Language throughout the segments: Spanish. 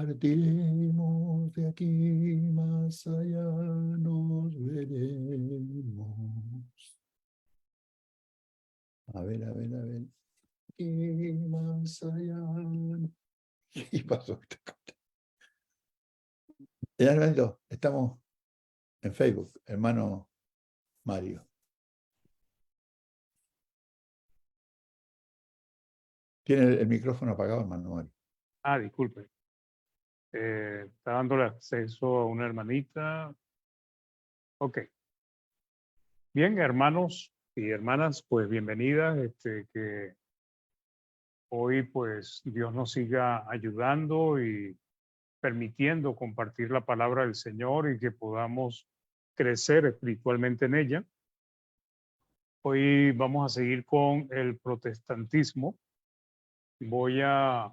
partiremos de aquí, más allá nos veremos. A ver. Y más allá. ¿Qué pasó? Arnaldo, estamos en Facebook, hermano Mario. Tiene el micrófono apagado, hermano Mario. Disculpe. Está dándole acceso a una hermanita. Ok. Bien, hermanos y hermanas, pues bienvenidas. Que hoy pues Dios nos siga ayudando y permitiendo compartir la palabra del Señor y que podamos crecer espiritualmente en ella. Hoy vamos a seguir con el protestantismo. Voy a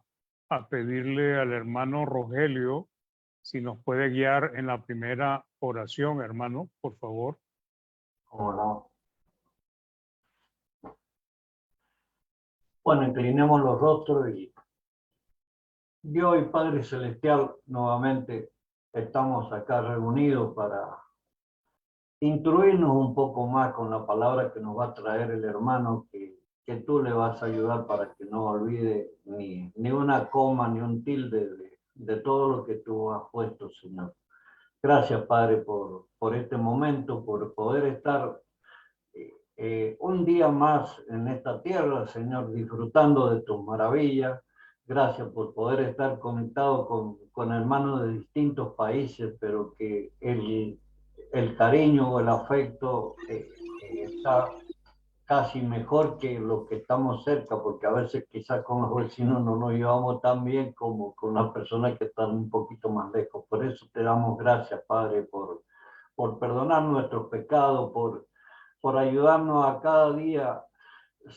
pedirle al hermano Rogelio si nos puede guiar en la primera oración, hermano, por favor. ¿Cómo no? Bueno, inclinemos los rostros y Dios y Padre Celestial, nuevamente estamos acá reunidos para instruirnos un poco más con la palabra que nos va a traer el hermano, que tú le vas a ayudar para que no olvide ni una coma, ni un tilde de todo lo que tú has puesto, Señor. Gracias, Padre, por este momento, por poder estar un día más en esta tierra, Señor, disfrutando de tus maravillas. Gracias por poder estar conectado con hermanos de distintos países, pero que el cariño o el afecto está casi mejor que los que estamos cerca, porque a veces quizás con los vecinos no nos llevamos tan bien como con las personas que están un poquito más lejos. Por eso te damos gracias, Padre, por perdonar nuestros pecados, por ayudarnos a cada día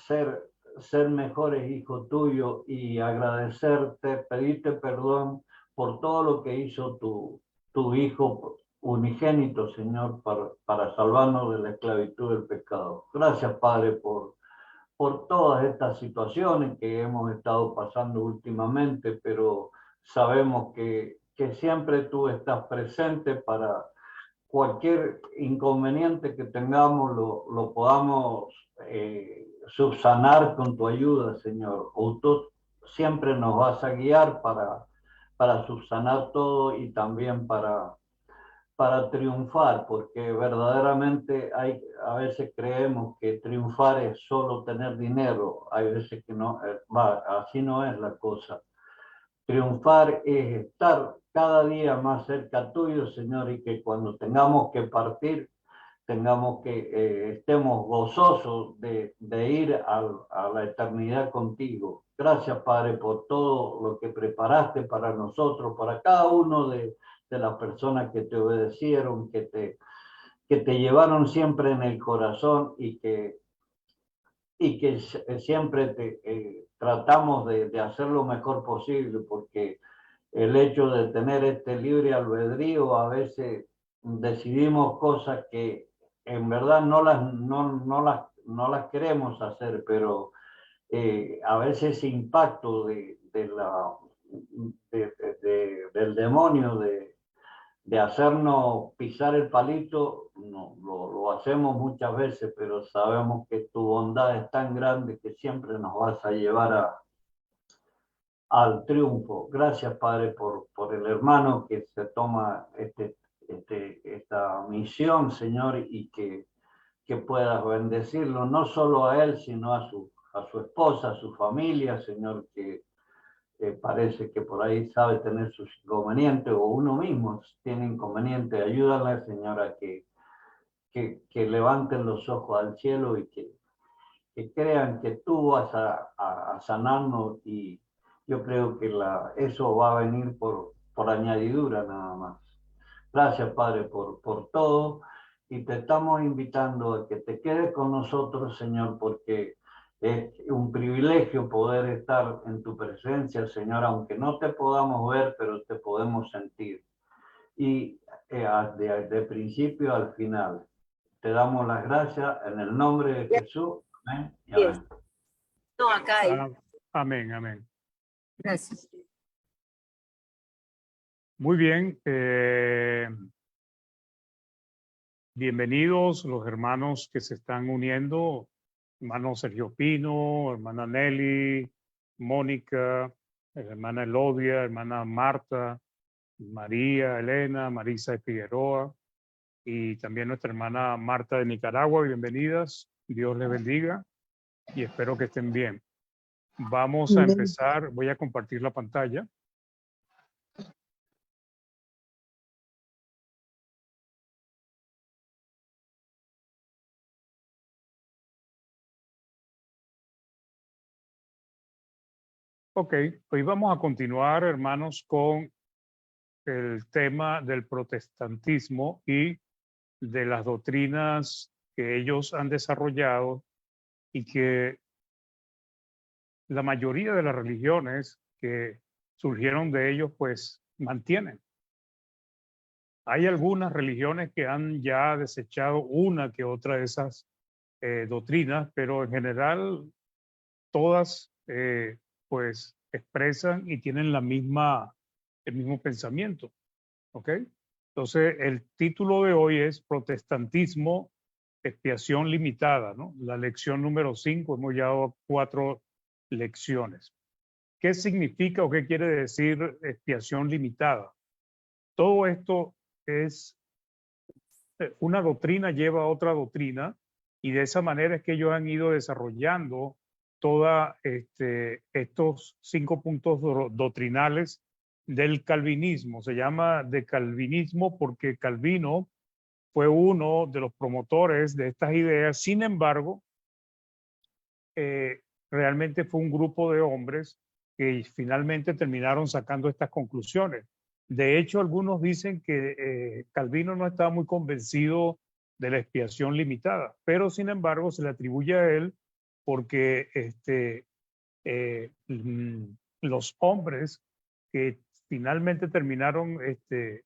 ser mejores hijos tuyos y agradecerte, pedirte perdón por todo lo que hizo tu Hijo unigénito, Señor, para salvarnos de la esclavitud del pecado. Gracias, Padre, por todas estas situaciones que hemos estado pasando últimamente, pero sabemos que siempre tú estás presente para cualquier inconveniente que tengamos lo podamos subsanar con tu ayuda, Señor. O tú siempre nos vas a guiar para subsanar todo y también para triunfar, porque verdaderamente a veces creemos que triunfar es solo tener dinero, hay veces que no, así no es la cosa. Triunfar es estar cada día más cerca tuyo, Señor, y que cuando tengamos que partir, estemos gozosos de ir a la eternidad contigo. Gracias, Padre, por todo lo que preparaste para nosotros, para cada uno de las personas que te obedecieron, que te llevaron siempre en el corazón y que siempre tratamos de hacer lo mejor posible, porque el hecho de tener este libre albedrío, a veces decidimos cosas que en verdad no las queremos hacer, pero a veces ese impacto del demonio de hacernos pisar el palito, no, lo hacemos muchas veces, pero sabemos que tu bondad es tan grande que siempre nos vas a llevar al triunfo. Gracias, Padre, por el hermano que se toma esta misión, Señor, y que puedas bendecirlo, no solo a él, sino a su esposa, a su familia, Señor, que parece que por ahí sabe tener sus inconvenientes, o uno mismo tiene inconvenientes. Ayúdale, Señora, que levanten los ojos al cielo y que crean que tú vas a sanarnos, y yo creo que eso va a venir por añadidura nada más. Gracias, Padre, por todo, y te estamos invitando a que te quedes con nosotros, Señor, porque es un privilegio poder estar en tu presencia, Señor, aunque no te podamos ver, pero te podemos sentir. Y de principio al final, te damos las gracias en el nombre de Jesús. Amén y amén. No, acá hay. Amén, amén. Gracias. Muy bien. Bienvenidos los hermanos que se están uniendo. Hermano Sergio Pino, hermana Nelly, Mónica, hermana Elodia, hermana Marta, María Elena, Marisa de Figueroa y también nuestra hermana Marta de Nicaragua. Bienvenidas. Dios les bendiga y espero que estén bien. Vamos a empezar. Voy a compartir la pantalla. Ok, hoy vamos a continuar, hermanos, con el tema del protestantismo y de las doctrinas que ellos han desarrollado y que la mayoría de las religiones que surgieron de ellos, pues mantienen. Hay algunas religiones que han ya desechado una que otra de esas doctrinas, pero en general todas pues expresan y tienen el mismo pensamiento. ¿Ok? Entonces, el título de hoy es Protestantismo, expiación limitada, ¿no? La lección número 5, hemos ya dado 4 lecciones. ¿Qué significa o qué quiere decir expiación limitada? Todo esto es una doctrina lleva a otra doctrina y de esa manera es que ellos han ido desarrollando todos estos 5 puntos doctrinales del calvinismo. Se llama de calvinismo porque Calvino fue uno de los promotores de estas ideas. Sin embargo, realmente fue un grupo de hombres que finalmente terminaron sacando estas conclusiones. De hecho, algunos dicen que Calvino no estaba muy convencido de la expiación limitada, pero sin embargo se le atribuye a él porque los hombres que finalmente terminaron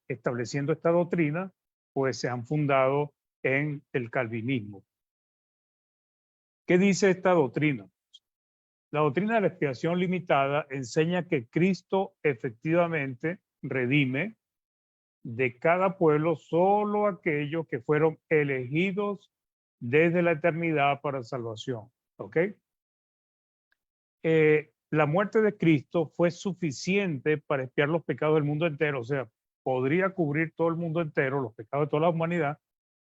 estableciendo esta doctrina, pues se han fundado en el calvinismo. ¿Qué dice esta doctrina? La doctrina de la expiación limitada enseña que Cristo efectivamente redime de cada pueblo solo aquellos que fueron elegidos desde la eternidad para salvación. ¿Ok? La muerte de Cristo fue suficiente para expiar los pecados del mundo entero, o sea, podría cubrir todo el mundo entero, los pecados de toda la humanidad,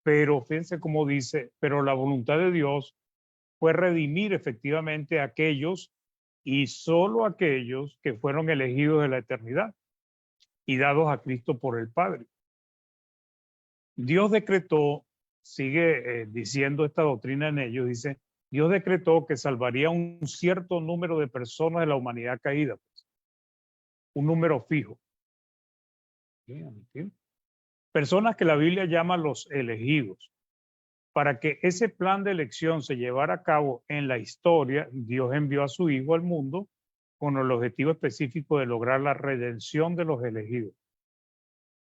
pero fíjense cómo dice, pero la voluntad de Dios fue redimir efectivamente a aquellos y solo aquellos que fueron elegidos de la eternidad y dados a Cristo por el Padre. Dios decretó, sigue diciendo esta doctrina en ellos, dice, Dios decretó que salvaría un cierto número de personas de la humanidad caída, pues, un número fijo. Personas que la Biblia llama los elegidos. Para que ese plan de elección se llevara a cabo en la historia, Dios envió a su Hijo al mundo con el objetivo específico de lograr la redención de los elegidos.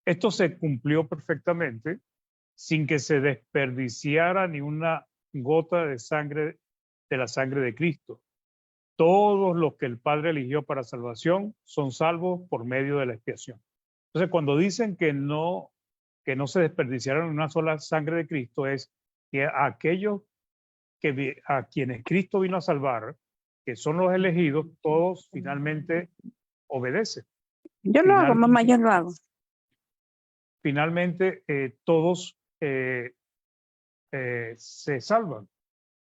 Esto se cumplió perfectamente sin que se desperdiciara ni una gota de sangre, de la sangre de Cristo. Todos los que el Padre eligió para salvación son salvos por medio de la expiación. Entonces, cuando dicen que no se desperdiciaron una sola sangre de Cristo, es que aquellos a quienes Cristo vino a salvar, que son los elegidos, todos finalmente obedecen. Yo lo hago, mamá, yo lo hago. Finalmente, todos se salvan.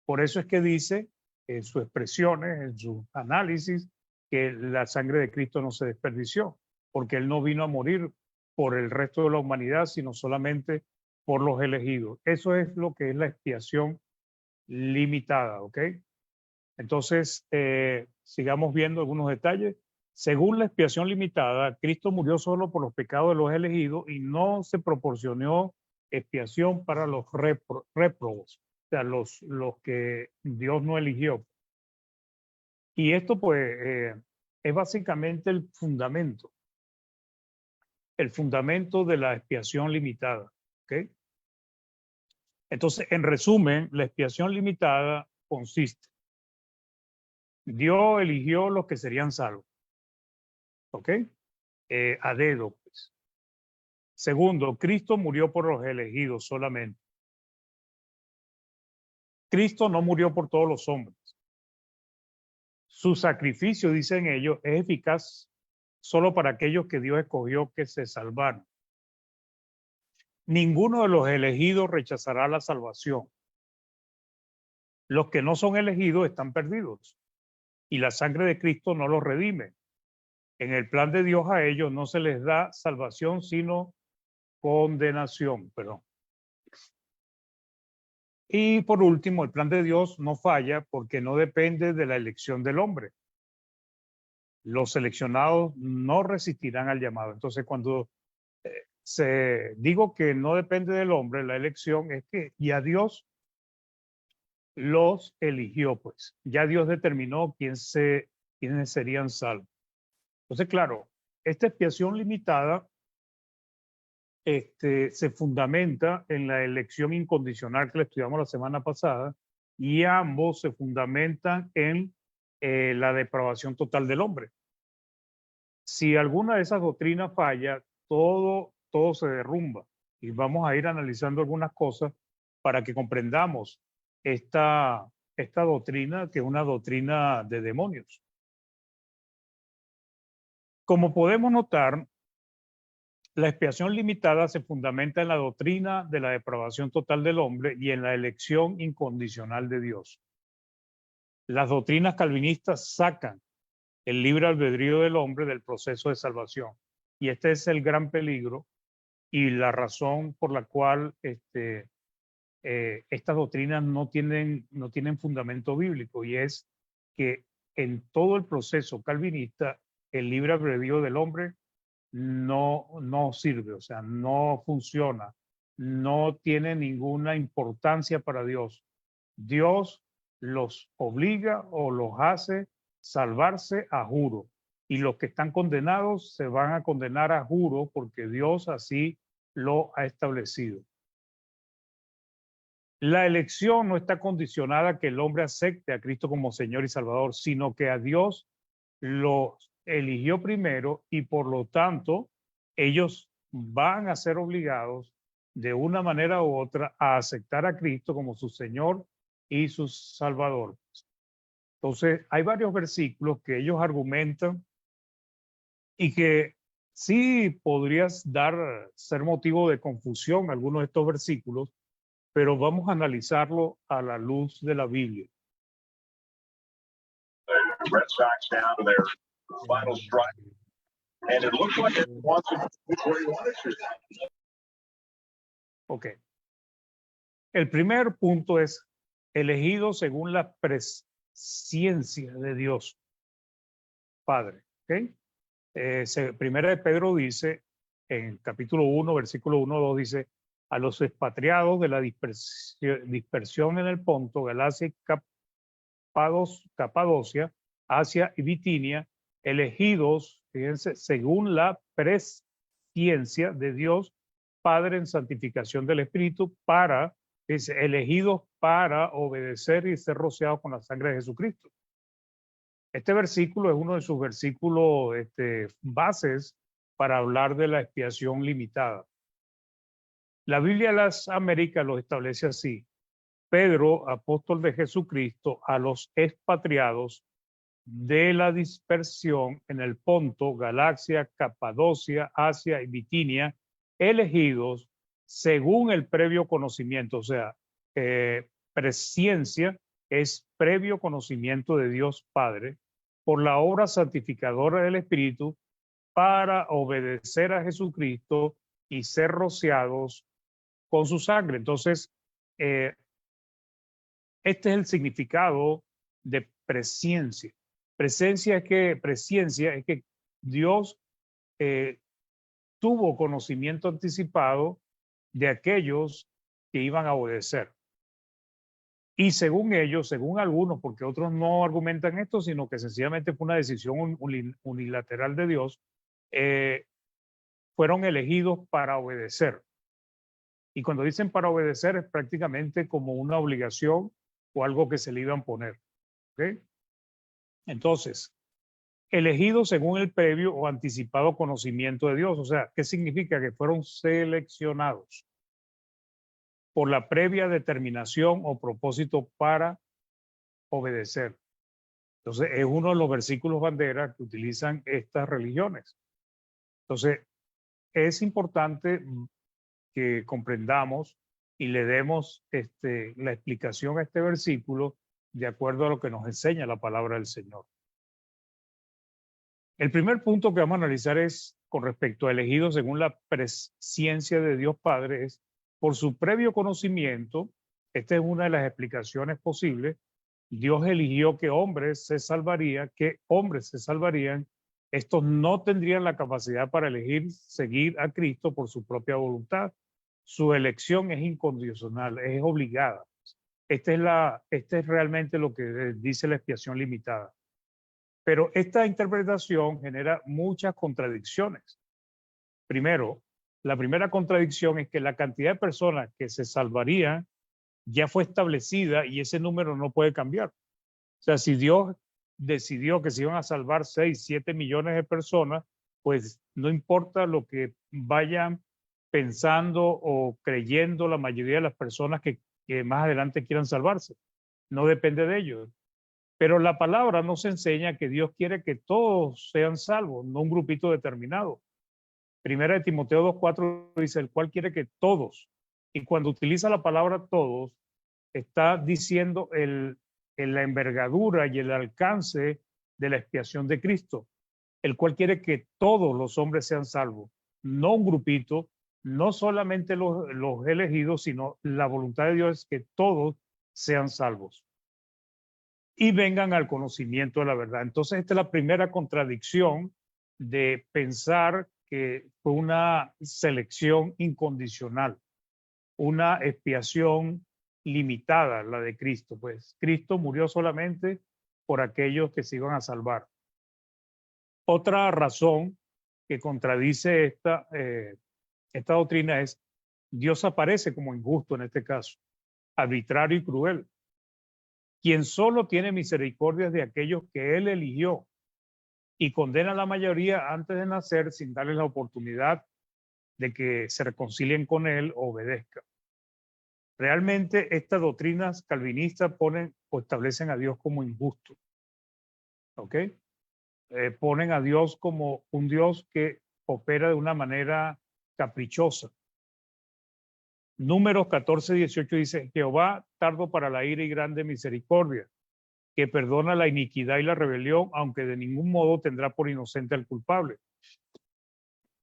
Por eso es que dice en sus expresiones, en sus análisis, que la sangre de Cristo no se desperdició, porque Él no vino a morir por el resto de la humanidad, sino solamente por los elegidos. Eso es lo que es la expiación limitada, ¿ok? Entonces, sigamos viendo algunos detalles. Según la expiación limitada, Cristo murió solo por los pecados de los elegidos y no se proporcionó expiación para los réprobos, o sea, los que Dios no eligió. Y esto, pues, es básicamente el fundamento de la expiación limitada, ¿ok? Entonces, en resumen, la expiación limitada consiste: Dios eligió los que serían salvos, ¿ok? A dedo, pues. Segundo, Cristo murió por los elegidos solamente. Cristo no murió por todos los hombres. Su sacrificio, dicen ellos, es eficaz solo para aquellos que Dios escogió que se salvaran. Ninguno de los elegidos rechazará la salvación. Los que no son elegidos están perdidos y la sangre de Cristo no los redime. En el plan de Dios a ellos no se les da salvación, sino condenación. Perdón. Y por último, el plan de Dios no falla porque no depende de la elección del hombre. Los seleccionados no resistirán al llamado. Entonces, cuando digo que no depende del hombre, la elección es que ya Dios los eligió, pues. Ya Dios determinó quiénes serían salvos. Entonces, claro, esta expiación limitada se fundamenta en la elección incondicional que le estudiamos la semana pasada y ambos se fundamentan en la depravación total del hombre. Si alguna de esas doctrinas falla, todo se derrumba. Y vamos a ir analizando algunas cosas para que comprendamos esta doctrina, que es una doctrina de demonios. Como podemos notar, la expiación limitada se fundamenta en la doctrina de la depravación total del hombre y en la elección incondicional de Dios. Las doctrinas calvinistas sacan el libre albedrío del hombre del proceso de salvación. Y este es el gran peligro y la razón por la cual estas doctrinas no tienen fundamento bíblico, y es que en todo el proceso calvinista el libre albedrío del hombre no sirve, o sea, no funciona, no tiene ninguna importancia para Dios. Dios los obliga o los hace salvarse a juro, y los que están condenados se van a condenar a juro porque Dios así lo ha establecido. La elección no está condicionada a que el hombre acepte a Cristo como Señor y Salvador, sino que a Dios los eligió primero y por lo tanto ellos van a ser obligados de una manera u otra a aceptar a Cristo como su Señor y su Salvador. Entonces, hay varios versículos que ellos argumentan y que sí podrías ser motivo de confusión algunos de estos versículos, pero vamos a analizarlo a la luz de la Biblia. Red Sox down to their final strike, and it looks like it wants to where you want it to. Ok. El primer punto es elegido según la presciencia de Dios Padre. ¿Okay? Primera de Pedro dice, en capítulo 1, versículo 1, 2, dice: a los expatriados de la dispersión en el Ponto, Galacia y Capadocia, Asia y Bitinia, elegidos, fíjense, según la presciencia de Dios Padre en santificación del Espíritu, elegidos para obedecer y ser rociados con la sangre de Jesucristo. Este versículo es uno de sus versículos bases para hablar de la expiación limitada. La Biblia de las Américas lo establece así: Pedro, apóstol de Jesucristo, a los expatriados de la dispersión en el Ponto, Galacia, Capadocia, Asia y Bitinia, elegidos según el previo conocimiento, o sea, presciencia es previo conocimiento de Dios Padre, por la obra santificadora del Espíritu, para obedecer a Jesucristo y ser rociados con su sangre. Entonces, este es el significado de presciencia. Presciencia es que Dios tuvo conocimiento anticipado de aquellos que iban a obedecer. Y según ellos, según algunos, porque otros no argumentan esto, sino que sencillamente fue una decisión unilateral de Dios, fueron elegidos para obedecer. Y cuando dicen para obedecer es prácticamente como una obligación o algo que se le iban a poner. ¿Okay? Entonces, elegidos según el previo o anticipado conocimiento de Dios. O sea, ¿qué significa? Que fueron seleccionados por la previa determinación o propósito para obedecer. Entonces, es uno de los versículos bandera que utilizan estas religiones. Entonces, es importante que comprendamos y le demos la explicación a este versículo de acuerdo a lo que nos enseña la palabra del Señor. El primer punto que vamos a analizar es con respecto a elegidos según la presciencia de Dios Padre, es por su previo conocimiento. Esta es una de las explicaciones posibles. Dios eligió que hombres se salvarían, Estos no tendrían la capacidad para elegir seguir a Cristo por su propia voluntad. Su elección es incondicional, es obligada. Este es realmente lo que dice la expiación limitada. Pero esta interpretación genera muchas contradicciones. Primero, la primera contradicción es que la cantidad de personas que se salvarían ya fue establecida y ese número no puede cambiar. O sea, si Dios decidió que se iban a salvar 6, 7 millones de personas, pues no importa lo que vayan pensando o creyendo la mayoría de las personas que más adelante quieran salvarse. No depende de ellos. Pero la palabra nos enseña que Dios quiere que todos sean salvos, no un grupito determinado. Primera de Timoteo 2:4 dice, el cual quiere que todos. Y cuando utiliza la palabra todos, está diciendo la envergadura y el alcance de la expiación de Cristo, el cual quiere que todos los hombres sean salvos, no un grupito, no solamente los elegidos, sino la voluntad de Dios es que todos sean salvos y vengan al conocimiento de la verdad. Entonces, esta es la primera contradicción de pensar que fue una selección incondicional, una expiación limitada, la de Cristo. Pues Cristo murió solamente por aquellos que se iban a salvar. Otra razón que contradice esta doctrina es Dios aparece como injusto en este caso, arbitrario y cruel, quien solo tiene misericordia de aquellos que él eligió y condena a la mayoría antes de nacer sin darles la oportunidad de que se reconcilien con él o obedezcan. Realmente estas doctrinas calvinistas ponen o establecen a Dios como injusto. ¿Ok? Ponen a Dios como un Dios que opera de una manera caprichosa. Números 14:18 dice, Jehová tardo para la ira y grande misericordia, que perdona la iniquidad y la rebelión, aunque de ningún modo tendrá por inocente al culpable,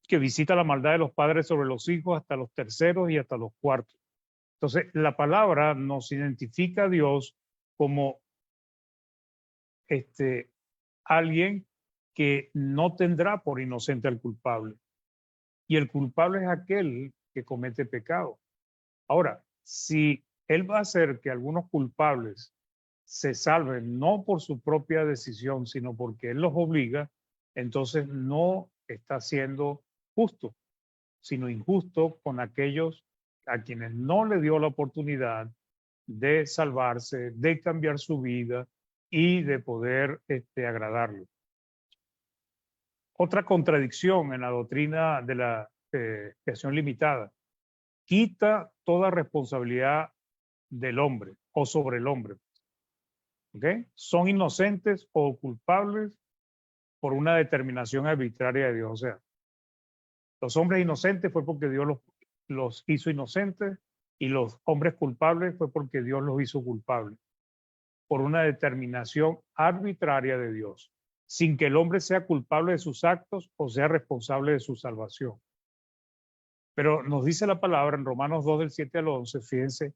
que visita la maldad de los padres sobre los hijos hasta los terceros y hasta los cuartos. Entonces, la palabra nos identifica a Dios como alguien que no tendrá por inocente al culpable. Y el culpable es aquel que comete pecado. Ahora, si él va a hacer que algunos culpables se salven no por su propia decisión, sino porque él los obliga, entonces no está siendo justo, sino injusto con aquellos a quienes no le dio la oportunidad de salvarse, de cambiar su vida y de poder agradarlo. Otra contradicción en la doctrina de la expiación limitada, quita toda responsabilidad del hombre o sobre el hombre. ¿Okay? Son inocentes o culpables por una determinación arbitraria de Dios. O sea, los hombres inocentes fue porque Dios los hizo inocentes y los hombres culpables fue porque Dios los hizo culpables por una determinación arbitraria de Dios, sin que el hombre sea culpable de sus actos o sea responsable de su salvación. Pero nos dice la palabra en Romanos 2 del 7 al 11, fíjense,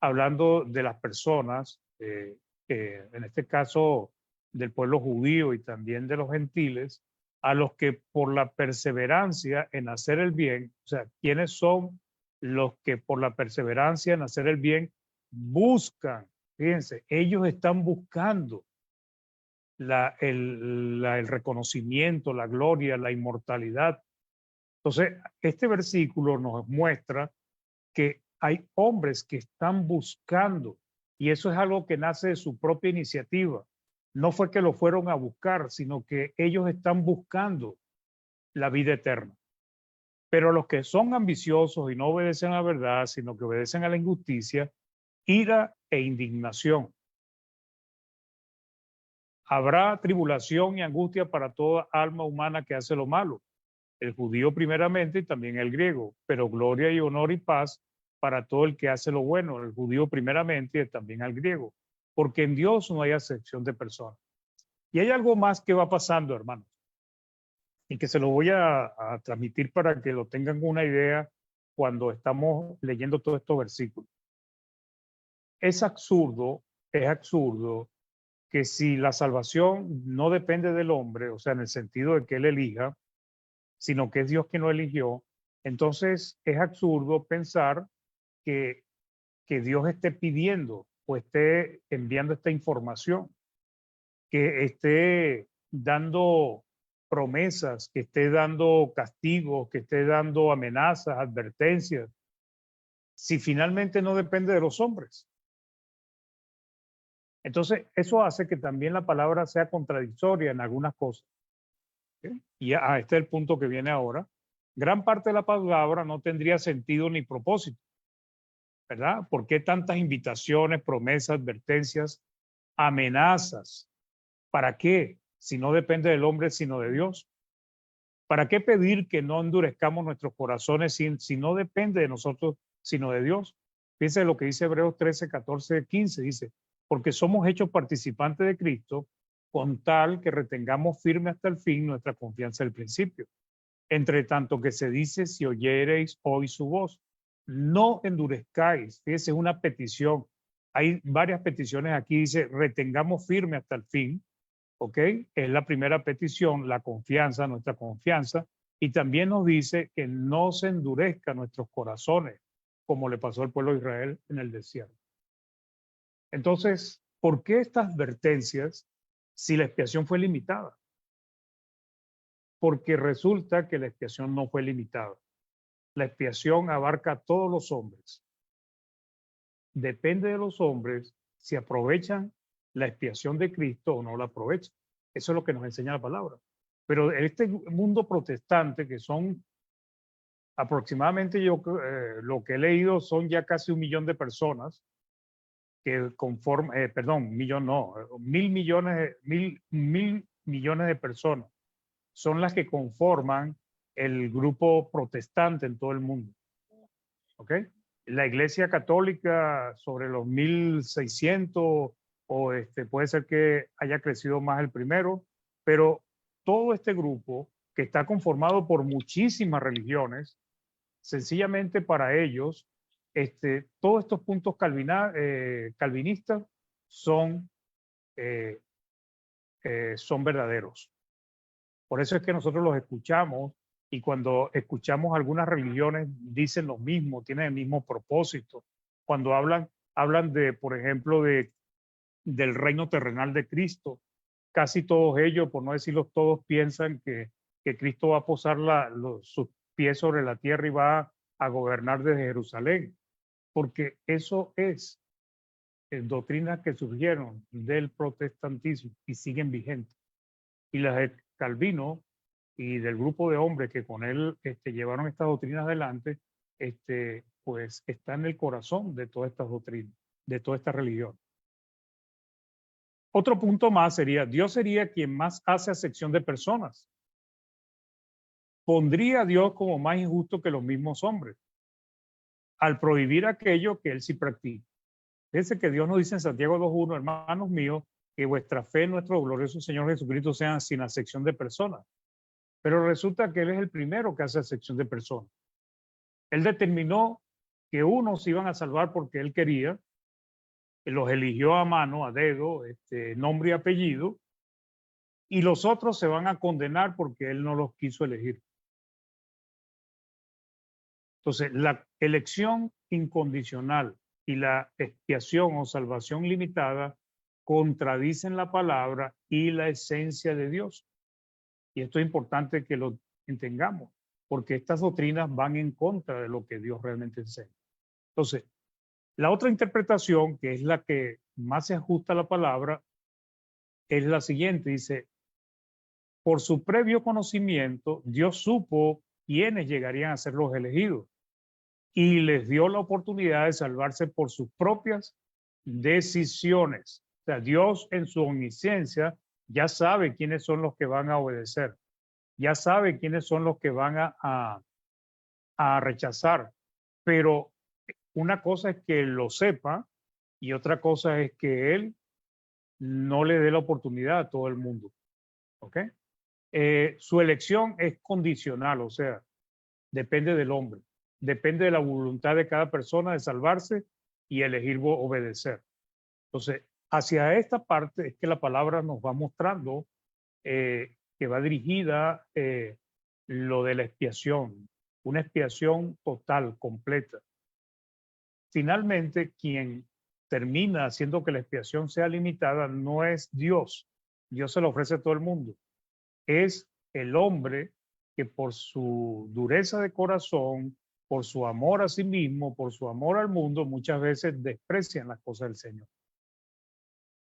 hablando de las personas, en este caso del pueblo judío y también de los gentiles, a los que por la perseverancia en hacer el bien, o sea, ¿quiénes son los que por la perseverancia en hacer el bien buscan? Fíjense, ellos están buscando el reconocimiento, la gloria, la inmortalidad. Entonces, este versículo nos muestra que hay hombres que están buscando, y eso es algo que nace de su propia iniciativa. no fue que lo fueron a buscar, sino que ellos están buscando la vida eterna. Pero los que son ambiciosos y no obedecen a la verdad, sino que obedecen a la injusticia, ira e indignación. Habrá tribulación y angustia para toda alma humana que hace lo malo, el judío primeramente y también el griego, pero gloria y honor y paz para todo el que hace lo bueno, el judío primeramente y también al griego, porque en Dios no hay acepción de personas. Y hay algo más que va pasando, hermanos, y que se lo voy a transmitir para que lo tengan una idea cuando estamos leyendo todos estos versículos. Es absurdo que si la salvación no depende del hombre, o sea, en el sentido de que él elija, sino que es Dios quien lo eligió, entonces es absurdo pensar que Dios esté pidiendo o esté enviando esta información, que esté dando promesas, que esté dando castigos, que esté dando amenazas, advertencias, si finalmente no depende de los hombres. Entonces, eso hace que también la palabra sea contradictoria en algunas cosas. ¿Sí? Y este es el punto que viene ahora. Gran parte de la palabra no tendría sentido ni propósito, ¿verdad? ¿Por qué tantas invitaciones, promesas, advertencias, amenazas? ¿Para qué? Si no depende del hombre, sino de Dios. ¿Para qué pedir que no endurezcamos nuestros corazones si no depende de nosotros, sino de Dios? Fíjense lo que dice Hebreos 13, 14, 15. Dice, porque somos hechos participantes de Cristo, con tal que retengamos firme hasta el fin nuestra confianza del principio. Entre tanto que se dice, si oyereis hoy su voz, no endurezcáis. Fíjense, es una petición. Hay varias peticiones aquí, dice, retengamos firme hasta el fin. ¿Ok? Es la primera petición, la confianza, nuestra confianza. Y también nos dice que no se endurezcan nuestros corazones, como le pasó al pueblo de Israel en el desierto. Entonces, ¿por qué estas advertencias si la expiación fue limitada? Porque resulta que la expiación no fue limitada. La expiación abarca a todos los hombres. Depende de los hombres si aprovechan la expiación de Cristo o no la aprovechan. Eso es lo que nos enseña la palabra. Pero en este mundo protestante, que son aproximadamente, lo que he leído son ya casi 1 millón de personas que conforman, mil millones de personas son las que conforman el grupo protestante en todo el mundo. ¿Ok? La Iglesia Católica sobre los 1.600 o puede ser que haya crecido más el primero, pero todo este grupo que está conformado por muchísimas religiones, sencillamente para ellos, todos estos puntos calvinistas son verdaderos. Por eso es que nosotros los escuchamos y cuando escuchamos algunas religiones dicen lo mismo, tienen el mismo propósito. Cuando hablan de, por ejemplo, del reino terrenal de Cristo, casi todos ellos, por no decirlos todos, piensan que Cristo va a posar sus pies sobre la tierra y va a gobernar desde Jerusalén, porque eso es doctrinas que surgieron del protestantismo y siguen vigentes. Y las de Calvino y del grupo de hombres que con él llevaron estas doctrinas adelante, pues está en el corazón de todas estas doctrinas, de toda esta religión. Otro punto más sería, Dios sería quien más hace acepción de personas. Pondría a Dios como más injusto que los mismos hombres, al prohibir aquello que él sí practica. Fíjense que Dios nos dice en Santiago 2:1, hermanos míos, que vuestra fe en nuestro glorioso Señor Jesucristo sean sin acepción de personas. Pero resulta que Él es el primero que hace acepción de personas. Él determinó que unos se iban a salvar porque Él quería, los eligió a mano, a dedo, nombre y apellido, y los otros se van a condenar porque Él no los quiso elegir. Entonces, la elección incondicional y la expiación o salvación limitada contradicen la palabra y la esencia de Dios. Y esto es importante que lo entendamos, porque estas doctrinas van en contra de lo que Dios realmente enseña. Entonces, la otra interpretación, que es la que más se ajusta a la palabra, es la siguiente, dice, por su previo conocimiento, Dios supo quiénes llegarían a ser los elegidos y les dio la oportunidad de salvarse por sus propias decisiones. O sea, Dios en su omnisciencia ya sabe quiénes son los que van a obedecer, ya sabe quiénes son los que van a rechazar, pero una cosa es que lo sepa y otra cosa es que Él no le dé la oportunidad a todo el mundo. ¿Ok? Su elección es condicional, o sea, depende del hombre, depende de la voluntad de cada persona de salvarse y elegir obedecer. Entonces, hacia esta parte es que la palabra nos va mostrando que va dirigida lo de la expiación, una expiación total, completa. Finalmente, quien termina haciendo que la expiación sea limitada no es Dios. Dios se lo ofrece a todo el mundo. Es el hombre que por su dureza de corazón, por su amor a sí mismo, por su amor al mundo, muchas veces desprecian las cosas del Señor.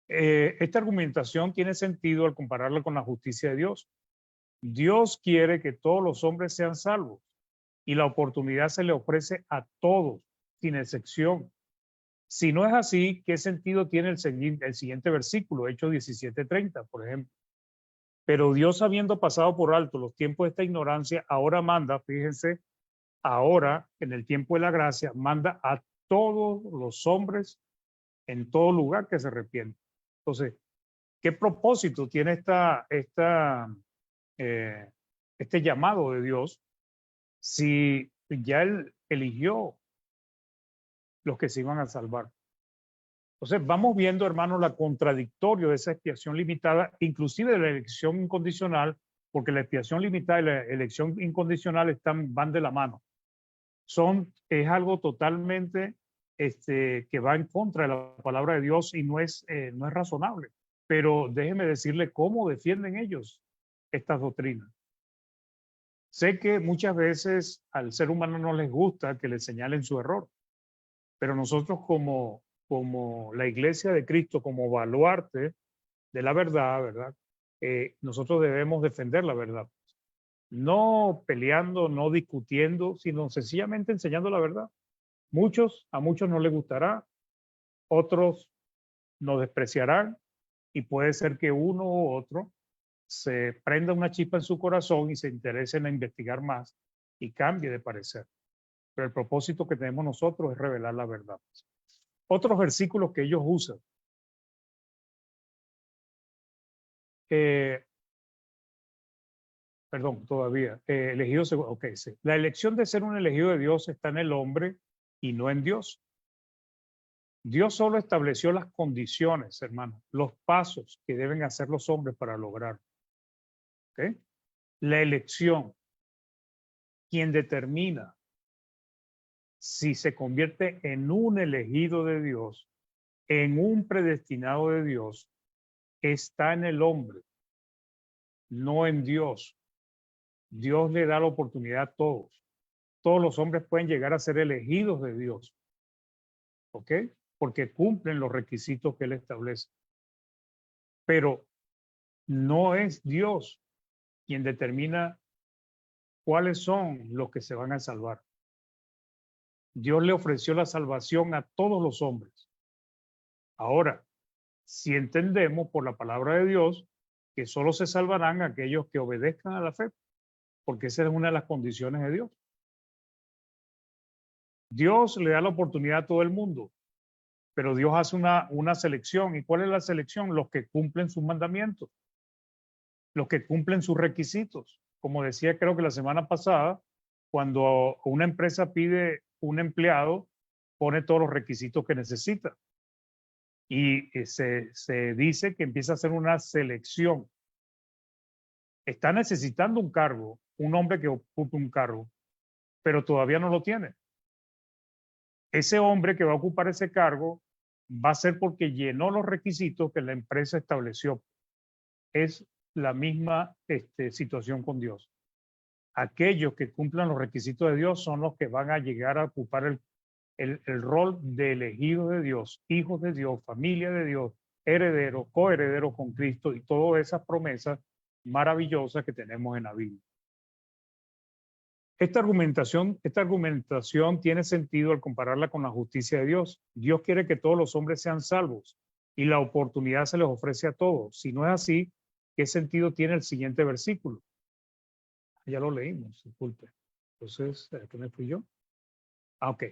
Esta argumentación tiene sentido al compararla con la justicia de Dios. Dios quiere que todos los hombres sean salvos y la oportunidad se le ofrece a todos, sin excepción. Si no es así, ¿qué sentido tiene el siguiente versículo, Hechos 17:30, por ejemplo? Pero Dios, habiendo pasado por alto los tiempos de esta ignorancia, ahora manda, fíjense, ahora, en el tiempo de la gracia, manda a todos los hombres en todo lugar que se arrepientan. Entonces, ¿qué propósito tiene este llamado de Dios si ya Él eligió los que se iban a salvar? Entonces, vamos viendo, hermanos, la contradictorio de esa expiación limitada, inclusive de la elección incondicional, porque la expiación limitada y la elección incondicional van de la mano. Es algo totalmente que va en contra de la palabra de Dios y no es razonable. Pero déjeme decirle cómo defienden ellos estas doctrinas. Sé que muchas veces al ser humano no les gusta que le señalen su error, pero nosotros como la Iglesia de Cristo, como baluarte de la verdad, ¿verdad? Nosotros debemos defender la verdad. No peleando, no discutiendo, sino sencillamente enseñando la verdad. A muchos no les gustará, otros nos despreciarán y puede ser que uno u otro se prenda una chispa en su corazón y se interese en investigar más y cambie de parecer. Pero el propósito que tenemos nosotros es revelar la verdad. Otros versículos que ellos usan. Perdón, todavía. Elegido, ok, sí. La elección de ser un elegido de Dios está en el hombre y no en Dios. Dios solo estableció las condiciones, hermano, los pasos que deben hacer los hombres para lograrlo. ¿Okay? La elección, quien determina si se convierte en un elegido de Dios, en un predestinado de Dios, está en el hombre, no en Dios. Dios le da la oportunidad a todos. Todos los hombres pueden llegar a ser elegidos de Dios. ¿Ok? Porque cumplen los requisitos que Él establece. Pero no es Dios quien determina cuáles son los que se van a salvar. Dios le ofreció la salvación a todos los hombres. Ahora, si entendemos por la palabra de Dios que solo se salvarán aquellos que obedezcan a la fe, porque esa es una de las condiciones de Dios. Dios le da la oportunidad a todo el mundo, pero Dios hace una selección. ¿Y cuál es la selección? Los que cumplen sus mandamientos, los que cumplen sus requisitos. Como decía, creo que la semana pasada, cuando una empresa pide un empleado, pone todos los requisitos que necesita. Y se dice que empieza a hacer una selección. Está necesitando un cargo, un hombre que ocupe un cargo, pero todavía no lo tiene. Ese hombre que va a ocupar ese cargo va a ser porque llenó los requisitos que la empresa estableció. Es la misma situación con Dios. Aquellos que cumplan los requisitos de Dios son los que van a llegar a ocupar el rol de elegidos de Dios, hijos de Dios, familia de Dios, herederos, coherederos con Cristo y todas esas promesas maravillosas que tenemos en la Biblia. Esta argumentación tiene sentido al compararla con la justicia de Dios. Dios quiere que todos los hombres sean salvos y la oportunidad se les ofrece a todos. Si no es así, ¿qué sentido tiene el siguiente versículo? Ya lo leímos, disculpe. Entonces, ¿a qué me fui yo? Ok.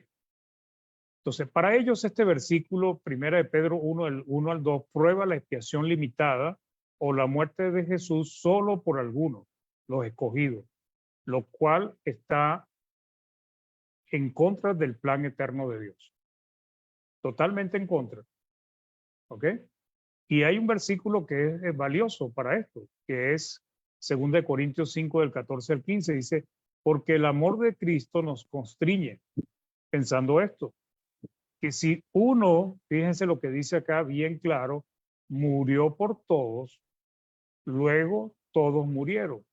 Entonces, para ellos este versículo, 1 de Pedro 1, del 1 al 2, prueba la expiación limitada o la muerte de Jesús solo por algunos, los escogidos, lo cual está en contra del plan eterno de Dios. Totalmente en contra. ¿Ok? Y hay un versículo que es valioso para esto, que es 2 Corintios 5, del 14 al 15, dice, porque el amor de Cristo nos constriñe, pensando esto, que si uno, fíjense lo que dice acá bien claro, murió por todos, luego todos murieron.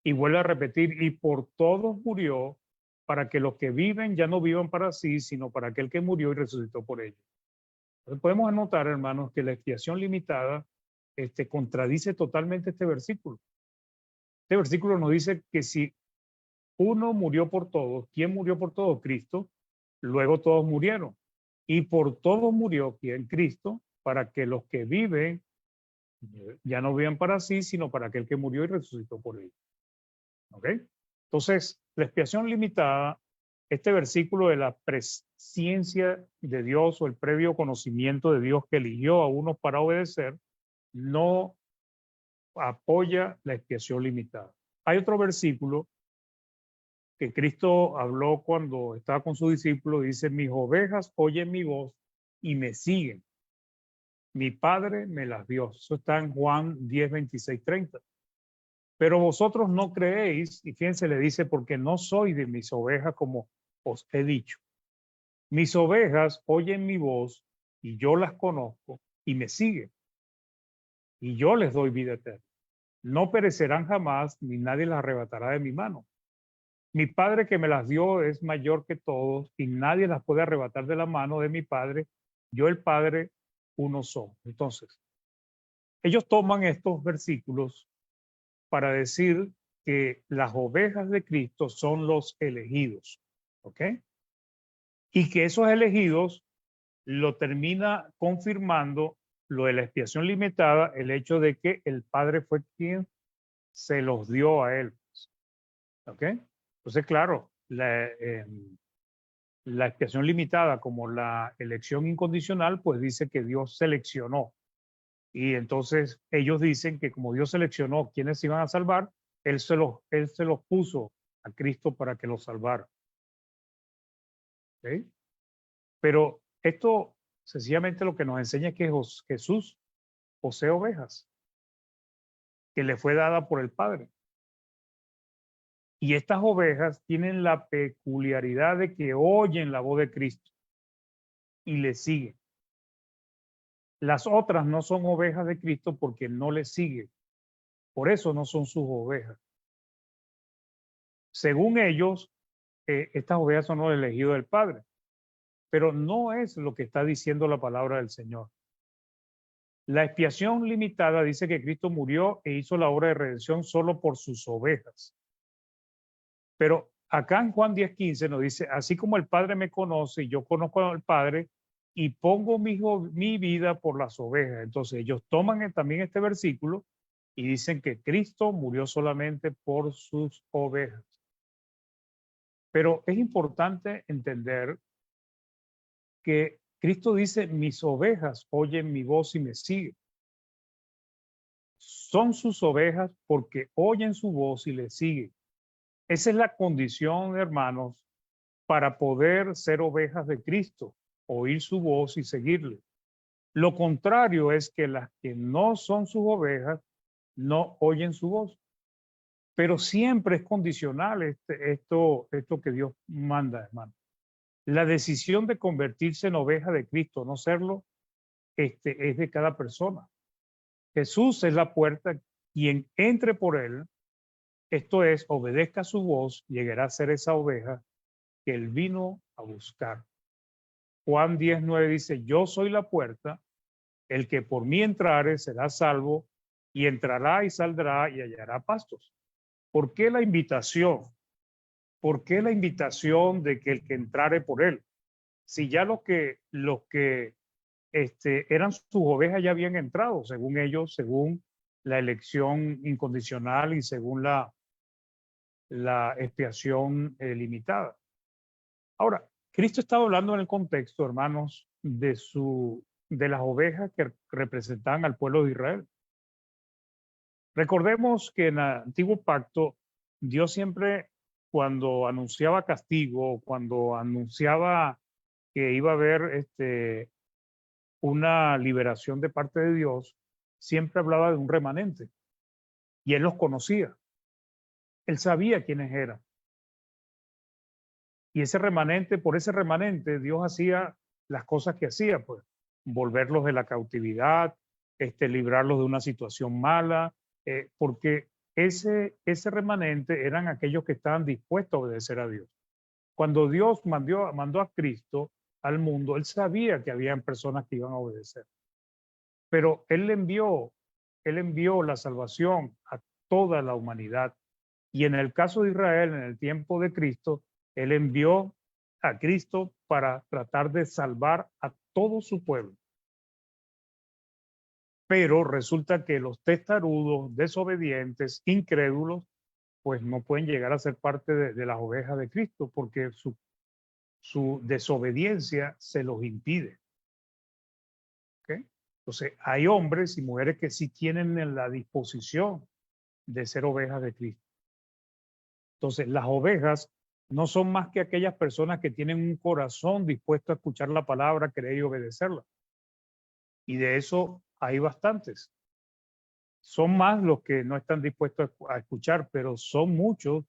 Y vuelve a repetir, y por todos murió, para que los que viven ya no vivan para sí, sino para aquel que murió y resucitó por ellos. Entonces podemos anotar, hermanos, que la expiación limitada contradice totalmente este versículo. Este versículo nos dice que si uno murió por todos, ¿quién murió por todos? Cristo. Luego todos murieron. Y por todos murió, ¿quién? Cristo, para que los que viven ya no vivan para sí, sino para aquel que murió y resucitó por ellos. ¿Ok? Entonces, la expiación limitada, este versículo de la presciencia de Dios o el previo conocimiento de Dios que eligió a unos para obedecer, no apoya la expiación limitada. Hay otro versículo que Cristo habló cuando estaba con sus discípulos, dice, mis ovejas oyen mi voz y me siguen. Mi Padre me las dio. Eso está en Juan 10, 26, 30. Pero vosotros no creéis, y fíjense, le dice, porque no soy de mis ovejas como os he dicho. Mis ovejas oyen mi voz y yo las conozco y me siguen. Y yo les doy vida eterna. No perecerán jamás, ni nadie las arrebatará de mi mano. Mi Padre que me las dio es mayor que todos y nadie las puede arrebatar de la mano de mi Padre. Yo, el Padre, uno somos. Entonces, ellos toman estos versículos para decir que las ovejas de Cristo son los elegidos, ¿ok? Y que esos elegidos lo termina confirmando lo de la expiación limitada, el hecho de que el Padre fue quien se los dio a él, ¿ok? Entonces, claro, la expiación limitada como la elección incondicional, pues dice que Dios seleccionó. Y entonces ellos dicen que como Dios seleccionó quienes se iban a salvar, Él se los puso a Cristo para que los salvara. ¿Okay? Pero esto sencillamente lo que nos enseña es que Jesús posee ovejas que le fue dada por el Padre. Y estas ovejas tienen la peculiaridad de que oyen la voz de Cristo y le siguen. Las otras no son ovejas de Cristo porque no le siguen. Por eso no son sus ovejas. Según ellos, estas ovejas son los elegidos del Padre. Pero no es lo que está diciendo la palabra del Señor. La expiación limitada dice que Cristo murió e hizo la obra de redención solo por sus ovejas. Pero acá en Juan 10:15 nos dice, así como el Padre me conoce y yo conozco al Padre y pongo mi vida por las ovejas. Entonces ellos toman también este versículo y dicen que Cristo murió solamente por sus ovejas. Pero es importante entender que Cristo dice, mis ovejas oyen mi voz y me siguen. Son sus ovejas porque oyen su voz y le siguen. Esa es la condición, hermanos, para poder ser ovejas de Cristo, oír su voz y seguirle. Lo contrario es que las que no son sus ovejas no oyen su voz. Pero siempre es condicional esto que Dios manda, hermano. La decisión de convertirse en oveja de Cristo, no serlo, es de cada persona. Jesús es la puerta, quien entre por él, esto es, obedezca su voz, llegará a ser esa oveja que él vino a buscar. Juan 10:9 dice, yo soy la puerta, el que por mí entrare será salvo, y entrará y saldrá y hallará pastos. ¿Por qué la invitación? ¿Por qué la invitación de que el que entrare por él? Si ya los que eran sus ovejas ya habían entrado, según ellos, según la elección incondicional y según la expiación limitada. Ahora, Cristo estaba hablando en el contexto, hermanos, de las ovejas que representaban al pueblo de Israel. Recordemos que en el antiguo pacto, Dios siempre, cuando anunciaba castigo, cuando anunciaba que iba a haber una liberación de parte de Dios, siempre hablaba de un remanente. Y él los conocía. Él sabía quiénes eran. Y ese remanente, por ese remanente, Dios hacía las cosas que hacía, pues, volverlos de la cautividad, librarlos de una situación mala, porque ese remanente eran aquellos que estaban dispuestos a obedecer a Dios. Cuando Dios mandó a Cristo al mundo, él sabía que habían personas que iban a obedecer. Pero él envió la salvación a toda la humanidad. Y en el caso de Israel, en el tiempo de Cristo, él envió a Cristo para tratar de salvar a todo su pueblo. Pero resulta que los testarudos, desobedientes, incrédulos, pues no pueden llegar a ser parte de las ovejas de Cristo porque su desobediencia se los impide. ¿Okay? Entonces, hay hombres y mujeres que sí tienen la disposición de ser ovejas de Cristo. Entonces, las ovejas no son más que aquellas personas que tienen un corazón dispuesto a escuchar la palabra, creer y obedecerla. Y de eso hay bastantes. Son más los que no están dispuestos a escuchar, pero son muchos,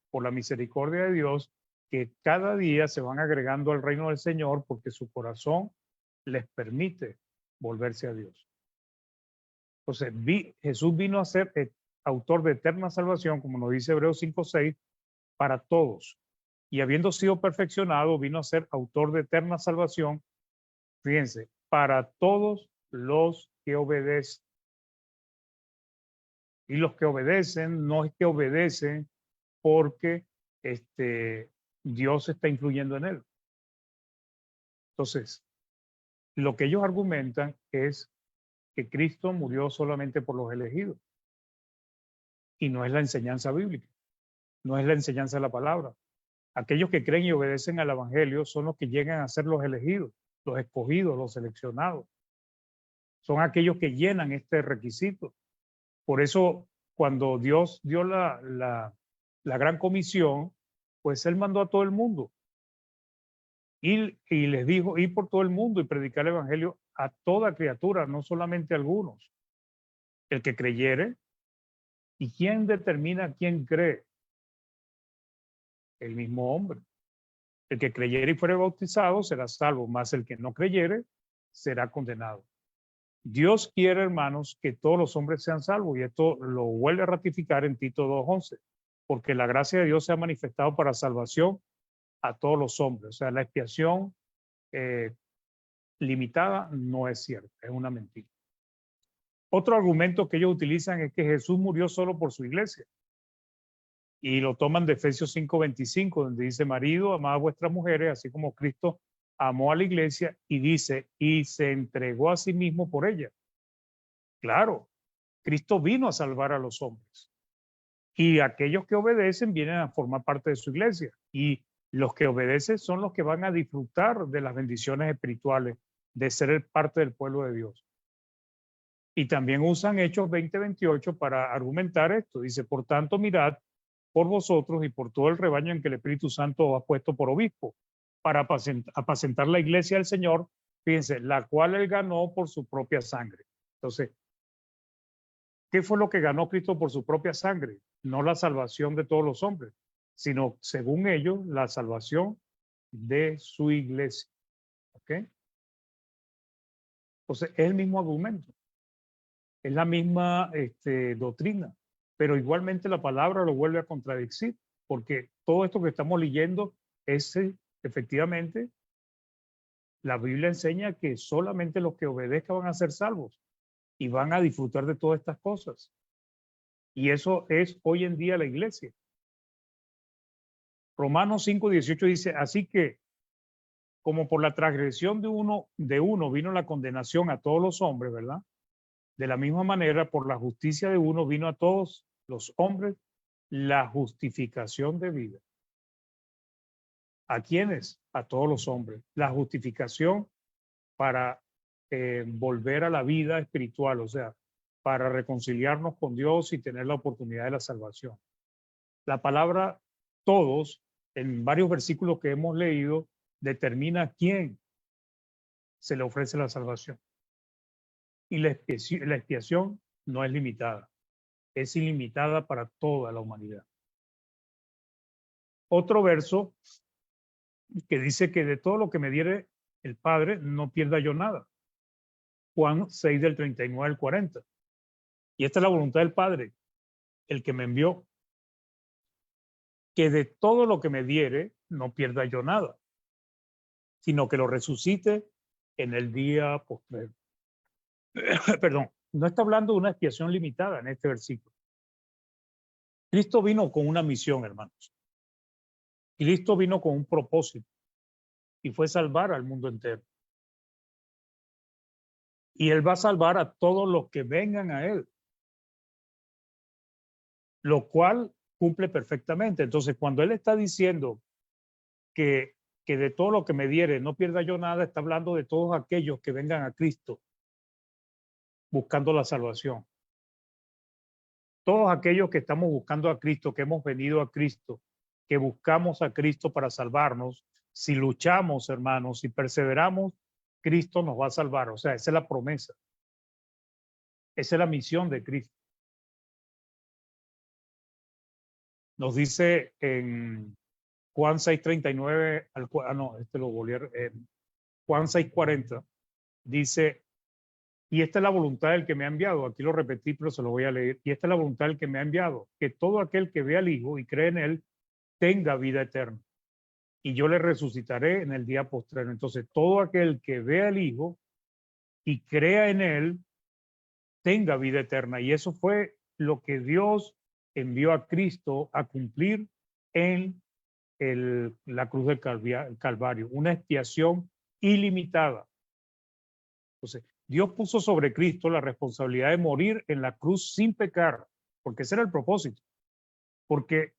por la misericordia de Dios, que cada día se van agregando al reino del Señor porque su corazón les permite volverse a Dios. Entonces, Jesús vino a ser autor de eterna salvación, como nos dice Hebreos 5:6, para todos. Y habiendo sido perfeccionado, vino a ser autor de eterna salvación, fíjense, para todos los que obedecen. Y los que obedecen no es que obedecen porque Dios está influyendo en él. Entonces, lo que ellos argumentan es que Cristo murió solamente por los elegidos. Y no es la enseñanza bíblica, no es la enseñanza de la palabra. Aquellos que creen y obedecen al evangelio son los que llegan a ser los elegidos, los escogidos, los seleccionados. Son aquellos que llenan este requisito. Por eso, cuando Dios dio la gran comisión, pues él mandó a todo el mundo. Y les dijo, ir por todo el mundo y predicar el evangelio a toda criatura, no solamente a algunos. El que creyere. ¿Y quién determina quién cree? El mismo hombre. El que creyere y fuere bautizado será salvo, mas el que no creyere será condenado. Dios quiere, hermanos, que todos los hombres sean salvos, y esto lo vuelve a ratificar en Tito 2:11, porque la gracia de Dios se ha manifestado para salvación a todos los hombres. O sea, la expiación limitada no es cierta, es una mentira. Otro argumento que ellos utilizan es que Jesús murió solo por su iglesia. Y lo toman de Efesios 5:25, donde dice: marido, amad a vuestras mujeres, así como Cristo amó a la iglesia, y dice, y se entregó a sí mismo por ella. Claro, Cristo vino a salvar a los hombres. Y aquellos que obedecen vienen a formar parte de su iglesia. Y los que obedecen son los que van a disfrutar de las bendiciones espirituales, de ser parte del pueblo de Dios. Y también usan Hechos 20:28 para argumentar esto. Dice: por tanto, mirad por vosotros y por todo el rebaño en que el Espíritu Santo os ha puesto por obispo, para apacentar la iglesia del Señor, fíjense, la cual él ganó por su propia sangre. Entonces, ¿qué fue lo que ganó Cristo por su propia sangre? No la salvación de todos los hombres, sino, según ellos, la salvación de su iglesia. ¿Ok? Entonces, es el mismo argumento. Es la misma doctrina, pero igualmente la palabra lo vuelve a contradecir, porque todo esto que estamos leyendo es efectivamente la Biblia enseña que solamente los que obedezcan van a ser salvos y van a disfrutar de todas estas cosas. Y eso es hoy en día la iglesia. Romanos 5:18 dice, así que como por la transgresión de uno vino la condenación a todos los hombres, ¿verdad? De la misma manera, por la justicia de uno vino a todos los hombres la justificación de vida. ¿A quiénes? A todos los hombres. La justificación para volver a la vida espiritual, o sea, para reconciliarnos con Dios y tener la oportunidad de la salvación. La palabra todos, en varios versículos que hemos leído, determina a quién se le ofrece la salvación. Y la expiación no es limitada, es ilimitada para toda la humanidad. Otro verso que dice que de todo lo que me diere el Padre, no pierda yo nada. Juan 6 del 39 al 40. Y esta es la voluntad del Padre, el que me envió, que de todo lo que me diere, no pierda yo nada, sino que lo resucite en el día postrero. Perdón, no está hablando de una expiación limitada en este versículo. Cristo vino con una misión, hermanos. Cristo vino con un propósito y fue salvar al mundo entero. Y Él va a salvar a todos los que vengan a Él, lo cual cumple perfectamente. Entonces, cuando Él está diciendo que de todo lo que me diere no pierda yo nada, está hablando de todos aquellos que vengan a Cristo buscando la salvación. Todos aquellos que estamos buscando a Cristo, que hemos venido a Cristo, que buscamos a Cristo para salvarnos, si luchamos, hermanos, si perseveramos, Cristo nos va a salvar. O sea, esa es la promesa. Esa es la misión de Cristo. Nos dice en Juan 6:39, Juan 6:40, dice, y esta es la voluntad del que me ha enviado. Aquí lo repetí, pero se lo voy a leer. Y esta es la voluntad del que me ha enviado, que todo aquel que ve al Hijo y cree en Él tenga vida eterna. Y yo le resucitaré en el día postrero. Entonces, todo aquel que ve al Hijo y crea en Él tenga vida eterna. Y eso fue lo que Dios envió a Cristo a cumplir en la cruz del Calvario, una expiación ilimitada. Entonces, Dios puso sobre Cristo la responsabilidad de morir en la cruz sin pecar, porque ese era el propósito, porque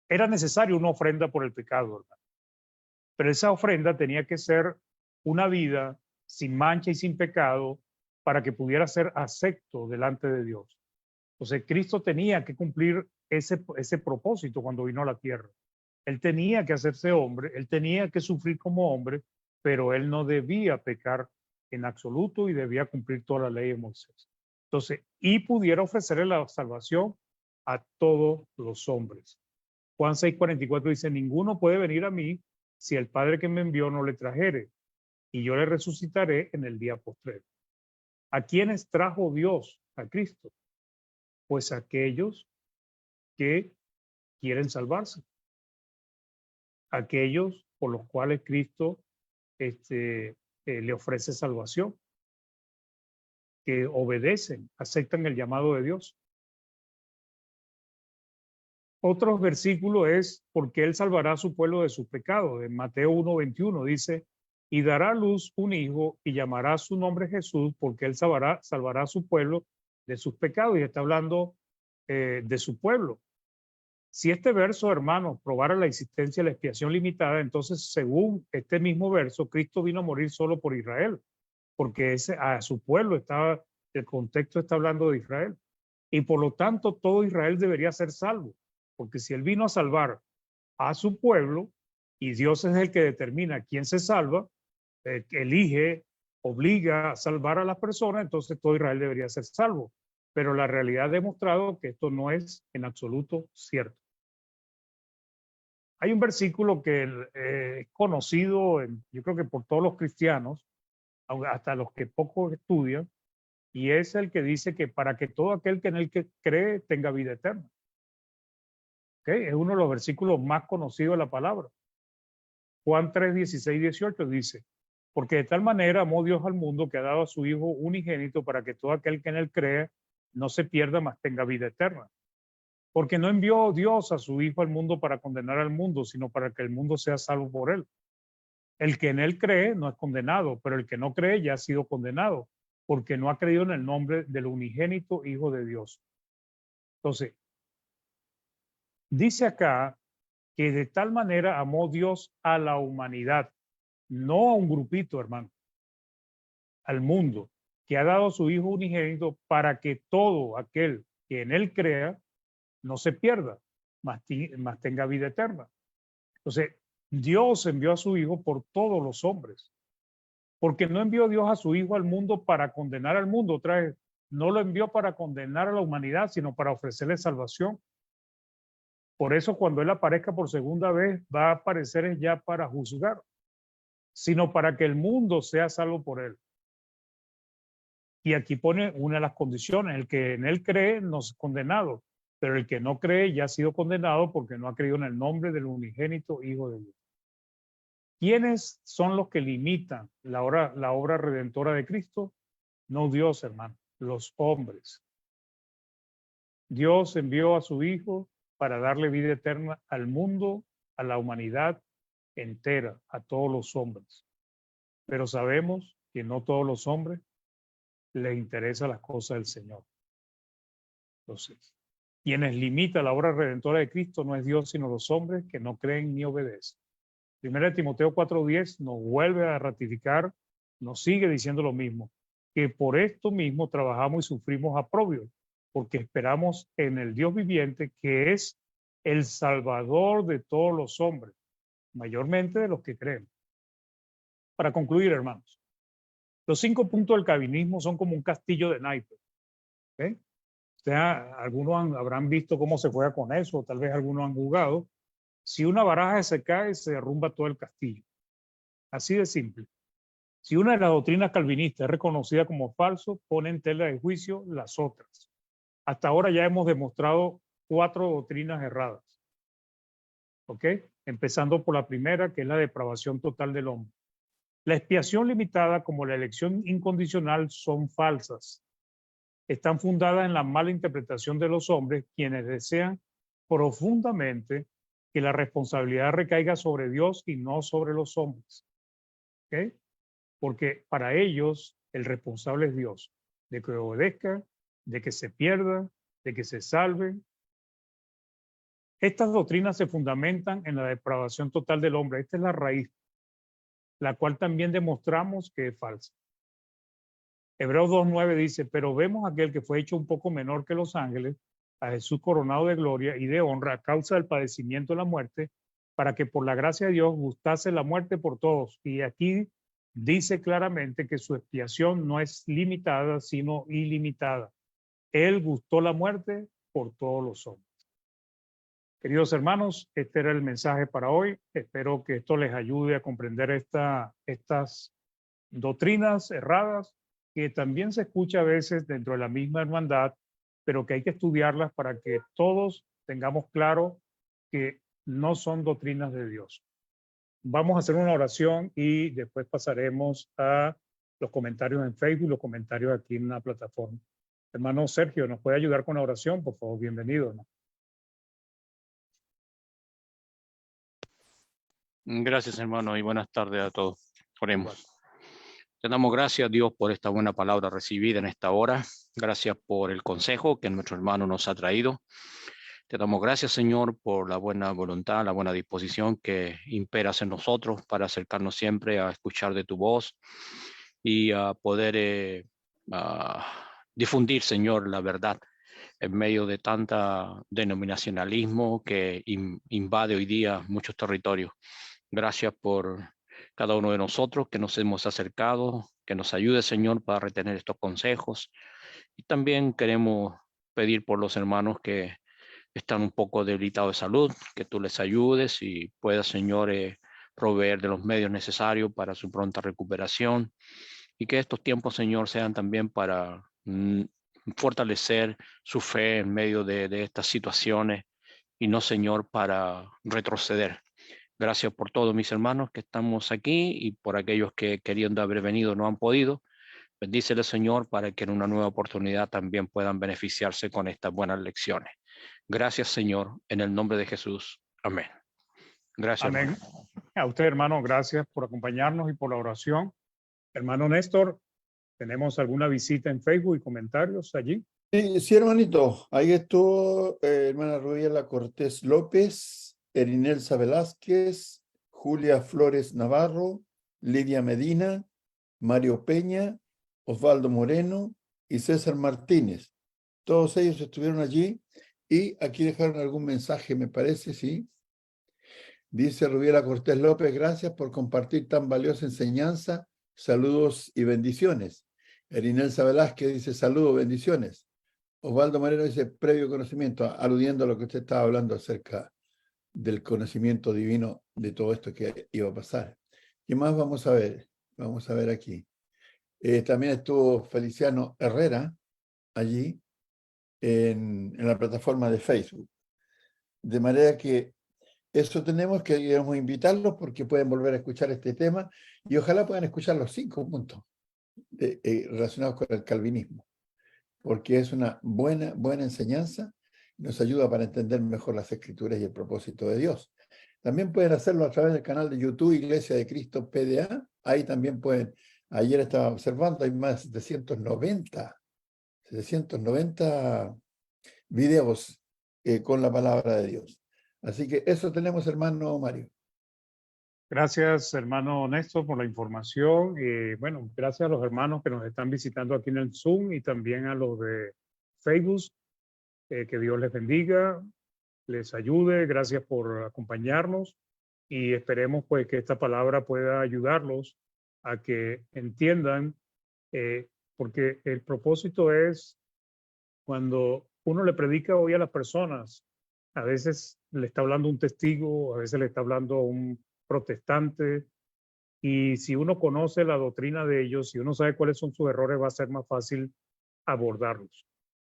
era necesaria una ofrenda por el pecado, ¿verdad? Pero esa ofrenda tenía que ser una vida sin mancha y sin pecado para que pudiera ser acepto delante de Dios. Entonces, Cristo tenía que cumplir ese propósito cuando vino a la tierra. Él tenía que hacerse hombre, él tenía que sufrir como hombre, pero él no debía pecar en absoluto y debía cumplir toda la ley de Moisés. Entonces, y pudiera ofrecerle la salvación a todos los hombres. Juan 6:44 dice, ninguno puede venir a mí si el Padre que me envió no le trajere, y yo le resucitaré en el día postrero. ¿A quiénes trajo Dios a Cristo? Pues a aquellos que quieren salvarse. Aquellos por los cuales Cristo le ofrece salvación, que obedecen, aceptan el llamado de Dios. Otro versículo es porque Él salvará a su pueblo de sus pecados. En Mateo 1:21 dice, y dará a luz un hijo y llamará su nombre Jesús, porque Él salvará a su pueblo de sus pecados. Y está hablando de su pueblo. Si este verso, hermanos, probara la existencia de la expiación limitada, entonces, según este mismo verso, Cristo vino a morir solo por Israel, porque a su pueblo el contexto está hablando de Israel. Y por lo tanto, todo Israel debería ser salvo, porque si Él vino a salvar a su pueblo, y Dios es el que determina quién se salva, elige, obliga a salvar a las personas, entonces todo Israel debería ser salvo. Pero la realidad ha demostrado que esto no es en absoluto cierto. Hay un versículo que es conocido, yo creo que por todos los cristianos, hasta los que poco estudian, y es el que dice que para que todo aquel que en él cree tenga vida eterna. ¿Okay? Es uno de los versículos más conocidos de la palabra. Juan 3:16-18 dice, Porque de tal manera amó Dios al mundo que ha dado a su Hijo unigénito para que todo aquel que en él cree no se pierda, mas tenga vida eterna. Porque no envió Dios a su Hijo al mundo para condenar al mundo, sino para que el mundo sea salvo por él. El que en él cree no es condenado, pero el que no cree ya ha sido condenado, porque no ha creído en el nombre del unigénito Hijo de Dios. Entonces, dice acá que de tal manera amó Dios a la humanidad, no a un grupito, hermano, al mundo, que ha dado a su Hijo unigénito para que todo aquel que en él crea no se pierda, mas tenga vida eterna. Entonces, Dios envió a su Hijo por todos los hombres, porque no envió Dios a su Hijo al mundo para condenar al mundo, otra vez, no lo envió para condenar a la humanidad, sino para ofrecerle salvación. Por eso cuando Él aparezca por segunda vez, va a aparecer ya para juzgar, sino para que el mundo sea salvo por Él. Y aquí pone una de las condiciones, el que en Él cree no es condenado, pero el que no cree ya ha sido condenado porque no ha creído en el nombre del unigénito Hijo de Dios. ¿Quiénes son los que limitan la obra redentora de Cristo? No Dios, hermano, los hombres. Dios envió a su Hijo para darle vida eterna al mundo, a la humanidad entera, a todos los hombres. Pero sabemos que no todos los hombres les interesan las cosas del Señor. Entonces, quienes limitan la obra redentora de Cristo no es Dios, sino los hombres que no creen ni obedecen. 1 Timoteo 4:10 nos vuelve a ratificar, nos sigue diciendo lo mismo, que por esto mismo trabajamos y sufrimos aprobio, porque esperamos en el Dios viviente, que es el Salvador de todos los hombres, mayormente de los que creen. Para concluir, hermanos, los 5 puntos del calvinismo son como un castillo de naipes. ¿Okay? O sea, algunos habrán visto cómo se juega con eso, o tal vez algunos han jugado. Si una baraja se cae, se derrumba todo el castillo. Así de simple. Si una de las doctrinas calvinistas es reconocida como falso, pone en tela de juicio las otras. Hasta ahora ya hemos demostrado 4 doctrinas erradas. ¿Ok? Empezando por la primera, que es la depravación total del hombre. La expiación limitada como la elección incondicional son falsas. Están fundadas en la mala interpretación de los hombres, quienes desean profundamente que la responsabilidad recaiga sobre Dios y no sobre los hombres. ¿Okay? Porque para ellos el responsable es Dios, de que obedezca, de que se pierda, de que se salve. Estas doctrinas se fundamentan en la depravación total del hombre. Esta es la raíz, la cual también demostramos que es falsa. Hebreos 2:9 dice, pero vemos aquel que fue hecho un poco menor que los ángeles, a Jesús coronado de gloria y de honra a causa del padecimiento de la muerte, para que por la gracia de Dios gustase la muerte por todos. Y aquí dice claramente que su expiación no es limitada, sino ilimitada. Él gustó la muerte por todos los hombres. Queridos hermanos, este era el mensaje para hoy. Espero que esto les ayude a comprender estas doctrinas erradas que también se escucha a veces dentro de la misma hermandad, pero que hay que estudiarlas para que todos tengamos claro que no son doctrinas de Dios. Vamos a hacer una oración y después pasaremos a los comentarios en Facebook y los comentarios aquí en la plataforma. Hermano Sergio, ¿nos puede ayudar con la oración? Por favor, bienvenido, hermano. Gracias, hermano, y buenas tardes a todos. Oremos. Te damos gracias, Dios, por esta buena palabra recibida en esta hora. Gracias por el consejo que nuestro hermano nos ha traído. Te damos gracias, Señor, por la buena voluntad, la buena disposición que imperas en nosotros para acercarnos siempre a escuchar de tu voz y a poder difundir, Señor, la verdad en medio de tanta denominacionalismo que invade hoy día muchos territorios. Gracias por cada uno de nosotros que nos hemos acercado, que nos ayude, Señor, para retener estos consejos. Y también queremos pedir por los hermanos que están un poco debilitados de salud, que tú les ayudes y puedas, Señor, proveer de los medios necesarios para su pronta recuperación. Y que estos tiempos, Señor, sean también para fortalecer su fe en medio de estas situaciones y no, Señor, para retroceder. Gracias por todos mis hermanos que estamos aquí y por aquellos que queriendo haber venido no han podido. Bendícele, Señor, para que en una nueva oportunidad también puedan beneficiarse con estas buenas lecciones. Gracias, Señor, en el nombre de Jesús. Amén. Gracias. Amén. Hermano. A usted, hermano, gracias por acompañarnos y por la oración. Hermano Néstor, ¿tenemos alguna visita en Facebook y comentarios allí? Sí, hermanito. Ahí estuvo hermana Rubiela Cortés López, Erinelsa Velázquez, Julia Flores Navarro, Lidia Medina, Mario Peña, Osvaldo Moreno y César Martínez. Todos ellos estuvieron allí y aquí dejaron algún mensaje, me parece, sí. Dice Rubiela Cortés López, gracias por compartir tan valiosa enseñanza. Saludos y bendiciones. Erinelsa Velázquez dice, saludos, bendiciones. Osvaldo Moreno dice, previo conocimiento, aludiendo a lo que usted estaba hablando acerca del conocimiento divino de todo esto que iba a pasar. ¿Qué más vamos a ver? Vamos a ver aquí. También estuvo Feliciano Herrera allí en la plataforma de Facebook. De manera que eso tenemos que queremos invitarlos porque pueden volver a escuchar este tema y ojalá puedan escuchar los 5 puntos relacionados con el calvinismo, porque es una buena enseñanza, nos ayuda para entender mejor las Escrituras y el propósito de Dios. También pueden hacerlo a través del canal de YouTube Iglesia de Cristo PDA, ahí también pueden, ayer estaba observando, hay más de 790 videos con la palabra de Dios. Así que eso tenemos, hermano Mario. Gracias, hermano Néstor, por la información. Bueno, gracias a los hermanos que nos están visitando aquí en el Zoom y también a los de Facebook. Que Dios les bendiga, les ayude. Gracias por acompañarnos y esperemos pues que esta palabra pueda ayudarlos a que entiendan, porque el propósito es cuando uno le predica hoy a las personas, a veces le está hablando un testigo, a veces le está hablando un protestante, y si uno conoce la doctrina de ellos, si uno sabe cuáles son sus errores, va a ser más fácil abordarlos.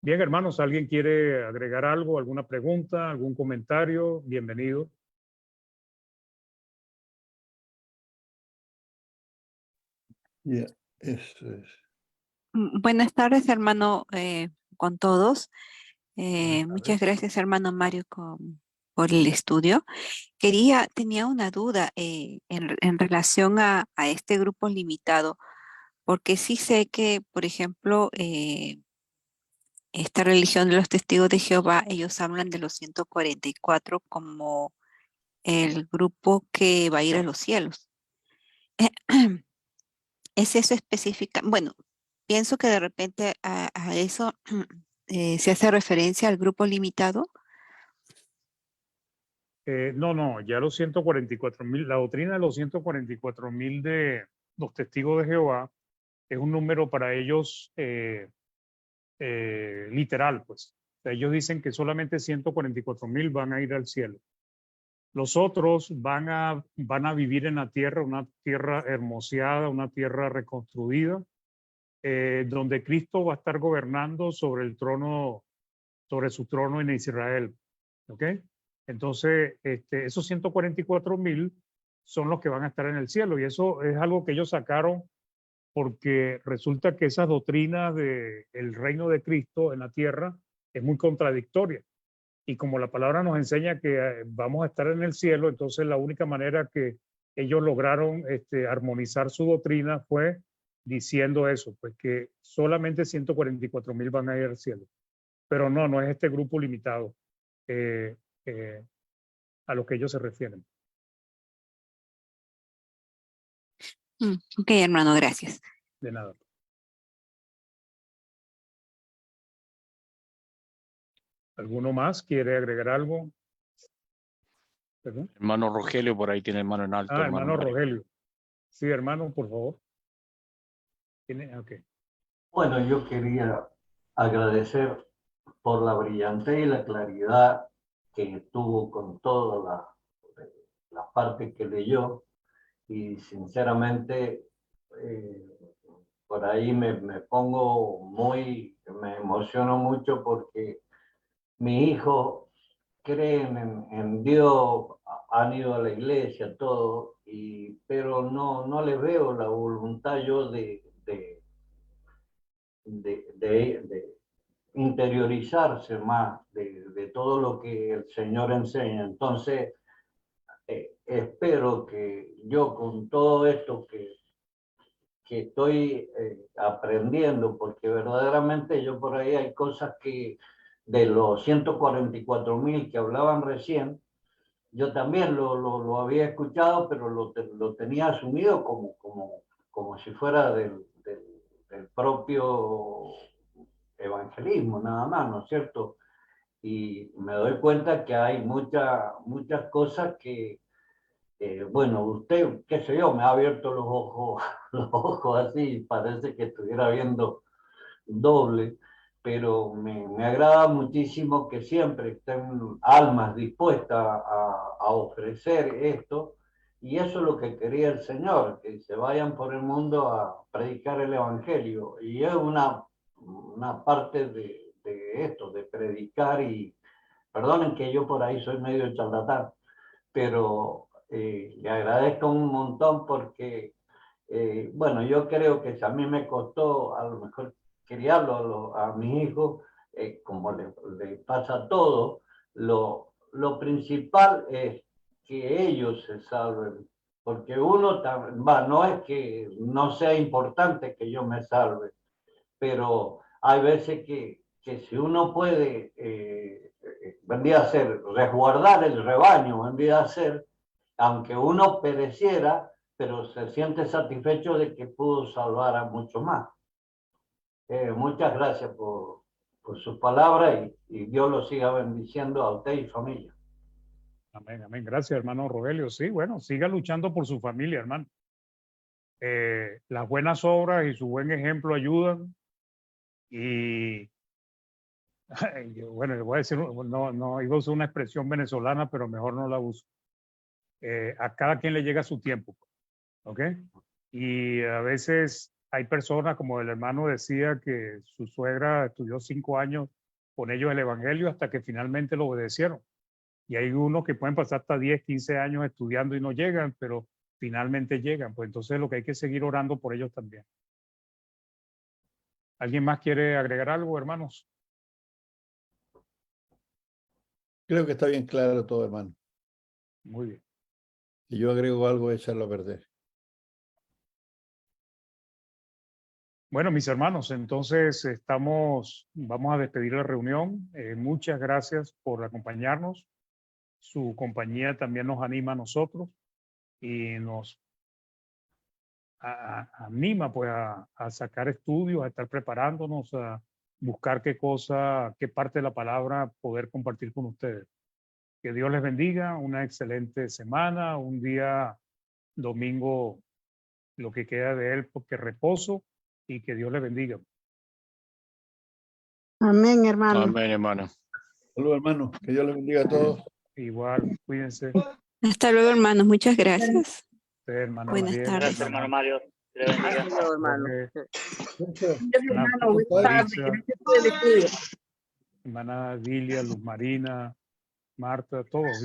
Bien, hermanos, ¿alguien quiere agregar algo, alguna pregunta, algún comentario? Bienvenido. Yeah, eso es. Buenas tardes, hermano, con todos. Buenas Muchas tardes. gracias, hermano Mario, por el estudio. Tenía una duda en relación a este grupo limitado, porque sí sé que, por ejemplo, esta religión de los testigos de Jehová, ellos hablan de los 144 como el grupo que va a ir a los cielos. ¿Es eso específica? Bueno, pienso que de repente a eso se hace referencia al grupo limitado. No, ya los 144,000, la doctrina de los 144,000 de los testigos de Jehová es un número para ellos literal, pues. O sea, ellos dicen que solamente 144,000 van a ir al cielo. Los otros van a vivir en la tierra, una tierra hermoseada, una tierra reconstruida, donde Cristo va a estar gobernando sobre el trono, sobre su trono en Israel. ¿Ok? Entonces, esos 144,000 son los que van a estar en el cielo, y eso es algo que ellos sacaron porque resulta que esa doctrina del reino de Cristo en la tierra es muy contradictoria. Y como la palabra nos enseña que vamos a estar en el cielo, entonces la única manera que ellos lograron armonizar su doctrina fue diciendo eso, pues que solamente 144,000 van a ir al cielo. Pero no es este grupo limitado a lo que ellos se refieren. Ok, hermano, gracias. De nada. ¿Alguno más quiere agregar algo? ¿Perdón? Hermano Rogelio, por ahí tiene el mano en alto. Hermano Mario. Rogelio. Sí, hermano, por favor. Okay. Bueno, yo quería agradecer por la brillantez y la claridad que tuvo con toda la parte que leyó, y sinceramente por ahí me emociono mucho porque mi hijo cree en Dios, han ido a la iglesia, todo, pero no les veo la voluntad yo de interiorizarse más de todo lo que el Señor enseña. Entonces, espero que yo con todo esto que estoy aprendiendo, porque verdaderamente yo por ahí hay cosas que de los 144.000 que hablaban recién, yo también lo había escuchado, pero lo tenía asumido como si fuera del propio evangelismo, nada más, ¿no es cierto? Y me doy cuenta que hay muchas cosas que, bueno, usted, qué sé yo, me ha abierto los ojos así, parece que estuviera viendo doble, pero me agrada muchísimo que siempre estén almas dispuestas a ofrecer esto, y eso es lo que quería el Señor, que se vayan por el mundo a predicar el Evangelio, y es una parte de esto, de predicar, y perdonen que yo por ahí soy medio charlatán, pero le agradezco un montón porque, bueno, yo creo que si a mí me costó a lo mejor criarlo a mis hijos, como le pasa a todos, lo principal es que ellos se salven, porque uno, no es que no sea importante que yo me salve, pero hay veces que si uno puede, vendría a ser resguardar el rebaño, vendría a ser, aunque uno pereciera, pero se siente satisfecho de que pudo salvar a muchos más. Muchas gracias por sus palabras y Dios los siga bendiciendo a usted y familia. Amén, amén. Gracias, hermano Rogelio. Sí, bueno, siga luchando por su familia, hermano. Las buenas obras y su buen ejemplo ayudan. Y bueno, le voy a decir, no iba a usar una expresión venezolana, pero mejor no la uso. A cada quien le llega su tiempo, ¿ok? Y a veces hay personas, como el hermano decía, que su suegra estudió 5 años con ellos el evangelio hasta que finalmente lo obedecieron. Y hay unos que pueden pasar hasta 10, 15 años estudiando y no llegan, pero finalmente llegan. Pues entonces lo que hay que seguir orando por ellos también. ¿Alguien más quiere agregar algo, hermanos? Creo que está bien claro todo, hermano. Muy bien. Si yo agrego algo, echarlo a perder. Bueno, mis hermanos, entonces vamos a despedir la reunión. Muchas gracias por acompañarnos. Su compañía también nos anima a nosotros y nos anima pues a sacar estudios, a estar preparándonos, a buscar qué parte de la palabra poder compartir con ustedes. Que Dios les bendiga, una excelente semana, un día domingo, lo que queda de él, porque reposo, y que Dios les bendiga. Amén, hermano. Amén, hermano. Saludos, hermano. Que Dios les bendiga a todos. Igual, cuídense. Hasta luego, hermanos. Muchas gracias. Usted, hermano Buenas Mariel, tardes. hermano Mario. Que le bendiga. Hasta luego, hermano. Jorge, Hermano, buenas tardes. Larisa, Gracias por el estudio. hermana Dilia, Luz Marina, Marta, todos.